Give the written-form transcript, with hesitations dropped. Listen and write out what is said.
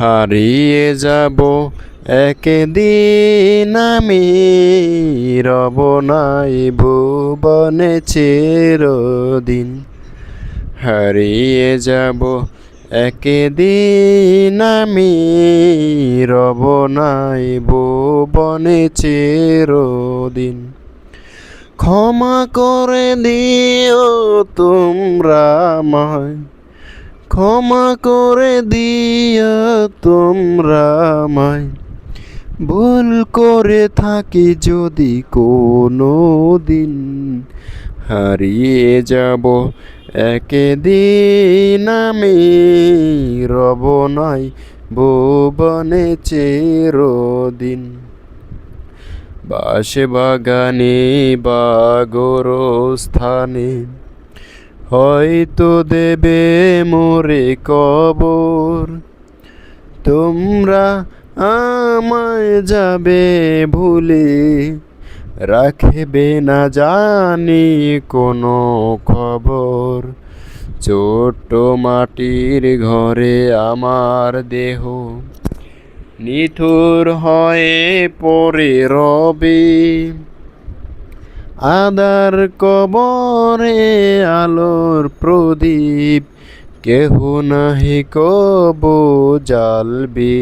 হারিয়ে যাব একদিন আমি, রব নাই ভুবনে চিরদিন। হারিয়ে যাব একদিন আমি, রব নাই ভুবনে চিরদিন। ক্ষমা করে দিও তোমরা আমায়, ক্ষমা করে দিও তোমরা আমায়, ভুল করে থাকি যদি কোনো দিন। হারিয়ে যাব একদিন আমি, রব নাই ভুবনে চিরদিন। বাঁশ বাগানে বা গোরস্থানে হয়তো দেবে মোরে কবর। তোমরা আমায় যাবে ভুলে, রাখবে না জানি কোনো খবর। ছোট্ট মাটির ঘরে আমার দেহ নিথুর হয়ে পড়ে রবে। আদার কবরে আলোর প্রদীপ কেহ নাহি কবু জ্বালবে।